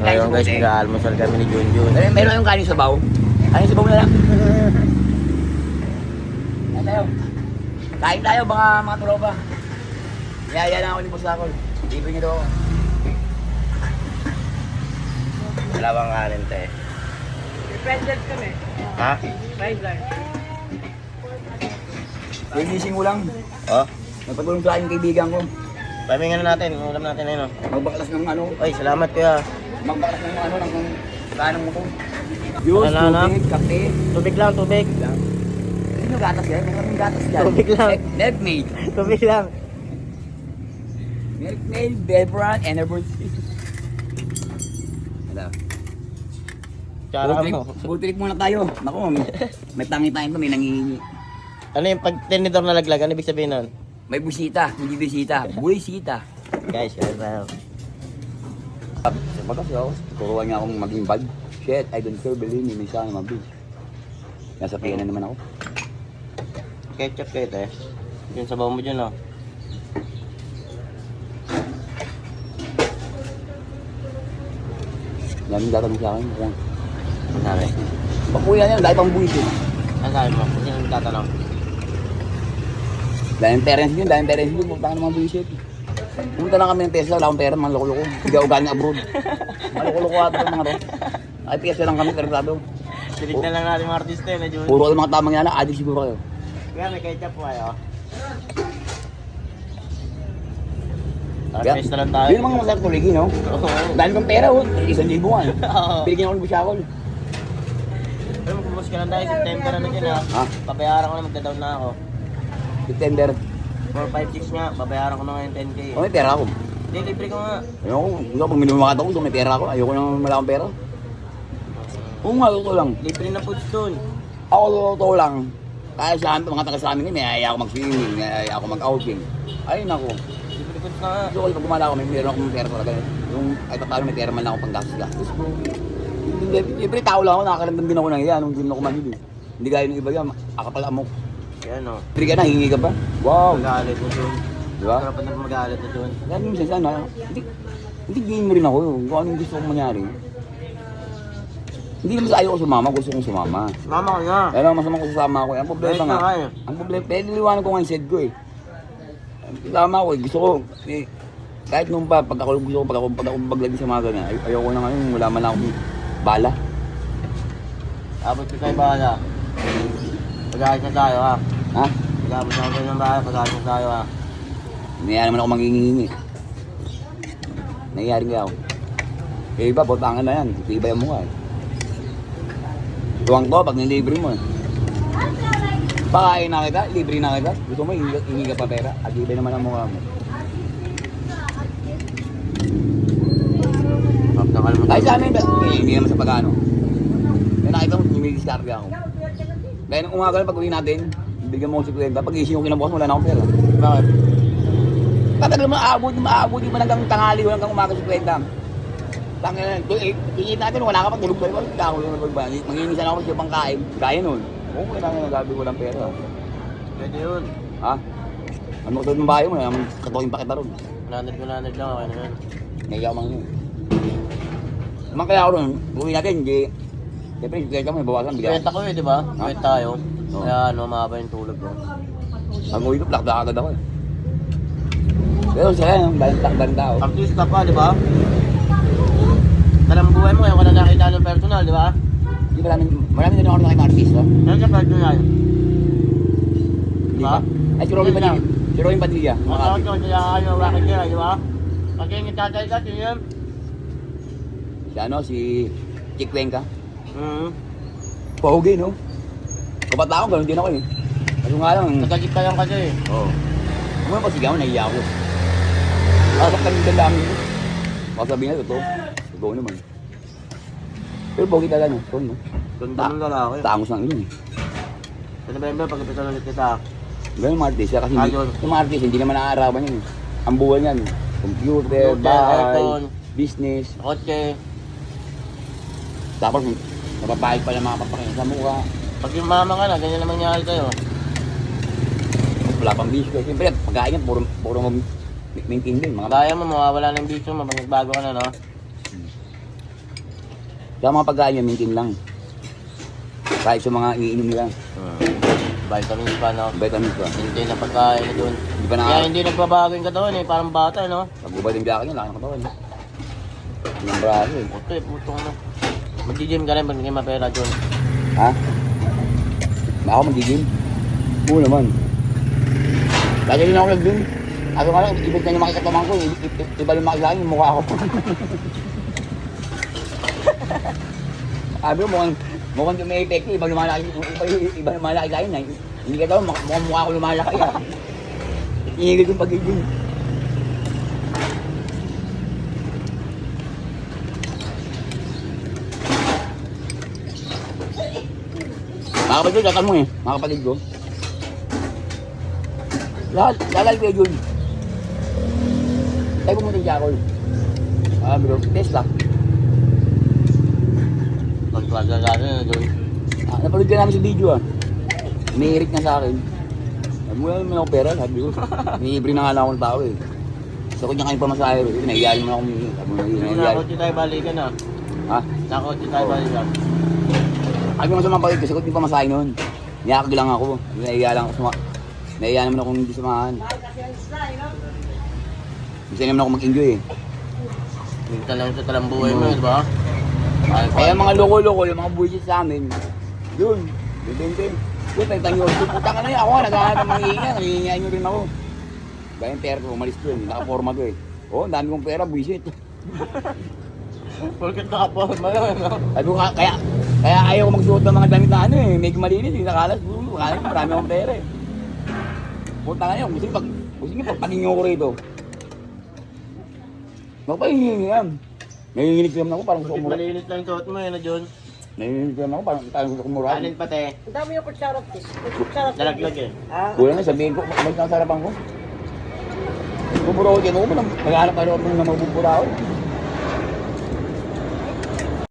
tayo Ngayon sa guys, bote. nag-aalmusal kami ni Junjun. Meron yung kanin sabaw. Kanin sabaw na lang. Kain tayo. Kain tayo mga tropa. Yaya na ako ni Boss Lakol. Libre niyo daw ako. Wala bang kanin, te? Dependent kami. Ha? Fried rice. Gigising ko lang. Oh? Nagpatulong sa aking kaibigan ko. Pamingan na natin, ulam natin ayun. Magbaklas ng ano. Ay, salamat kuya. Magbaklas ng ano ng kanang mo ko. Juice, Wala na. tubig, kape. Tubig lang, tubig. Hindi nyo gatas yan. May kaming gatas yan. Tubig lang. Milkmaid. Tubig lang. Milkmaid, Belbran, and everything. Wala. Tsara mo. Food trip muna tayo. Naku, may tangi-tangi pa, may nangihingi. Ano yung pag tinidor na laglag, ano ibig sabihin nun? May busita, hindi bisita. Buisita. Guys, kaya tayo. Sa bagas ako, turuan niya akong maging bad. Shit, I don't care, believe me, may sana mabis. Nasa piyan na naman ako. Ketchup kayo, te. Yung sabaw mo dyan, oh. Daming tatanong sa akin. Kung Ano sabi? pakuya niya, dahil pang buisit. Ano sabi mo? Kung sino tatanong? Dahil parents yun, punta ka naman buisit. Pumunta lang kami ng PESA, wala akong pera, mga loko-loko. Hindi ako galing abroad. Mga loko-loko ata ng mga to. Ay, PESA lang kami, pero sabi ko, Tinignan lang natin mga artista na Jun. puro kayo mga tamang yan, adik siguro kayo. Kaya may ketchup po kayo. Kaya, Artista lang tayo. yun ang mga masarap tuligi, no? Oo. Dahil kong pera, 1,000 nga. Oo. Binigyan ako ng busyakol. Pero magpupus ka lang tayo, September ano dyan ha. Ha? Babayaran ko na, magda-down na ako. September. 4, 5, 6 nga, babayaran ko na ngayon 10k. Oh, may pera ako. Hindi, libre ko nga. Ayoko, pag minumakat ako, may pera ako. Ayoko nang wala akong pera. Oo nga, totoo lang. Libre na foods dun. Ako totoo lang. Kaya sa amin, mga taga sa amin, may ayaya ako mag-swimming, may ayaya ako mag-outing. Ay, naku. Libre foods na nga. Gusto ko, pag gumala ako, meron akong pera talaga. Yung, ay tatalo, may pera man lang ako pang gastos ko. Hindi, siyempre tao lang ako, nakakaramdam din ako ng iya, nung hindi ako manhid eh. Hindi gaya ng iba yan, akapal amok. Yan o. Hindi ka na, hingi ka ba? Wow! Magalit na dun. Di ba? Sarap na magalit na dun. Kaya minsan sana, hindi game rin ako kung ano yung gusto kong mangyari. Hindi naman sa ayaw ko sumama, gusto kong sumama. Mama ko nga. Kaya lang masama ko sasama ako. Ang problema Kahit nga, na nga eh. ang problema, pwede liwanag ko nga yung said ko eh. Sasama ako eh, gusto ko, eh, kahit nung pa, pag ako gusto ko, pag ako baglagi sa mga ganyan, ayoko na ngayon, wala man lang akong bala. Abot ko kayo bahala. Pag-ayos na tayo ha. Ha? Pag-abot na kayo ng bahay, pag-ayos na tayo ha. Naya naman ako mangingingi. Nangyayari nga ako. Eh iba, botangan na yan, iba yung mukha eh. Tuwang to, pag nilibre mo eh. Pakain na kita, libre na kita. Gusto mo, hingi ka pa pera. Agibay naman ang mukha mo. Pag nakalimutan. Ay sa amin, hindi naman sa pag-ano. May nakita mo, humigiskarga ako. Kaya nung umaga lang, pag uwi natin, bigyan mo ko si Kwenta. Pag iising ko kinabukas, wala na akong pera. Bakit? Tatagal mo, maabot yung hanggang tanghali, hanggang umaga si Kwenta. Tangin, ingit natin, wala ka pa, tulog pa rin. Ako yung nagpagba. Mangingisan ako siya pang kain. Kaya nun. Oo, kailangan nagabi ko lang pera. Pwede yun. Ha? Ano ko ng bayo mo, katuhin pa kita ron. 100 lang, okay na yun. Naiyak man yun. Naman kaya ako ron, uwi natin, hindi. Siyempre, kaya kami, bawasan, bigyan. Kwenta ko eh, di ba? Kwenta tayo. Oo. Kaya ano, mahaba yung tulog ko. Ang uwi ko, plakda agad ako eh. Pero siya yan, dahil tao. Artista pa, di ba? Talang buhay mo, kaya ko na nakita ng personal, di ba? Hindi marami din ako nakita artista. Yan sa personal. Hindi Ha? ba? Ay, si Robin Yun lang. Padilla. Si Robin Padilla. Makakot ko, kaya kayo rocket nila, di ba? Pag yung tatay ka, sino yun? Si ano, si Chick Cuenca. Pogi, no? Kapat ako, ganun din ako eh. Kaso nga lang, Nagkagit ka lang kasi eh. oo. Kung pa sigaw, nahiya ako. Kasak kami ng dami ko. Baka sabihin na, totoo. Totoo naman. Pero pogi talaga, no? Totoo, no? Ganda ng lalaki. Tangos ng ilo, eh. Sa November, pag-episode ulit kita. Ganun mga artista kasi hindi, Ayun. yung mga artista hindi naman naaarawan yun. Ang buwan yan, computer, Computer, bahay, aircon. business. Kotse. Tapos napapahit pa ng mga papakin sa mukha. Pag yung mama ka na, ganyan naman nangyari sa'yo. Wala pang bisyo. Siyempre, pagkain yan, puro mag-maintain din. Mga Kaya mo, mawawala ng bisyo mo pag nagbago ka na, no? Sa mga pagkain niya, maintain lang. Kahit sa mga iniinom nila. Vitamins pa, no? Vitamins ba? Hindi na pagkain na doon. Hindi pa Kaya hindi nagbabago yung katawan eh, parang bata, no? Nagubad yung biyakin niya, laki ng katawan. Yung braso eh. Puto eh, putong na. Mag-gym ka rin pag hindi mapera, John. Ha? Ako magiging? Oo naman. Lagi rin ako nag-gym. Ako nga lang, ibig na yung makikatamang ko. Iba yung makisakin yung mukha ko. Sabi mo, mukhang may epekto. Iba yung malaki kain na. Hindi ka daw, mukhang mukha ko lumalaki ah. Ingigil yung pag-gym. Mga kapatid, lakan mo eh. Mga kapatid ko. Lalal kayo dun. Tayo pumunta yung Jackal. Bro, Tesla. Pagpagagano na John. Napanood ka namin sa video ah. Iniirik na sa akin. Sabi mo naman ako pera, sabi ko. Nilibre na nga lang ako ng tao eh. Gusto ko niya kayo pamasahe. Naiyayin mo na ako. Sabi mo Hindi na kotse tayo balikan ah. Ha? Nakotse tayo balikan. Sabi mo sa mga kapatid, kasi ko yung pamasahe noon. Niyakag lang ako. Naiya lang ako. Naiya naman akong hindi samahan. Gusto naman ako mag-enjoy eh. Hindi ka lang sa talang buhay mo, di ba? Kaya mga loko-loko, yung mga buwisit sa amin, yun, bibente. Yun, tayong yun. Puta ka na yun, ako nga, naghahanap ng mangingihan, nangingihan nyo rin ako. Kaya yung pera ko, umalis ko yun, nakaporma ko eh. Oo, ang dami kong pera, buwisit. Porket nakaporma yun, no? Sabi ko, kaya ayaw ko magsuot ng mga damit na ano eh, medyo malinis, hindi nakalas. Marami akong pera eh. Puta ka na yun, gusto nyo pagpagingin ko rito. Magpahingin yan. Nanginginig naman ako, parang gusto ko Porket mura. malinis lang suot mo yun, na John. Nanginginig naman ako, parang gusto ko mura. Kanin pati. Ang dami yung kutsarap eh. Kutsarap. Dalaglag eh. Ah, Kulang na, sabihin ko, magkakasarapan ko. Bubura ko dyan, ako mo naghahanap pa rin ako ng mabubura ako.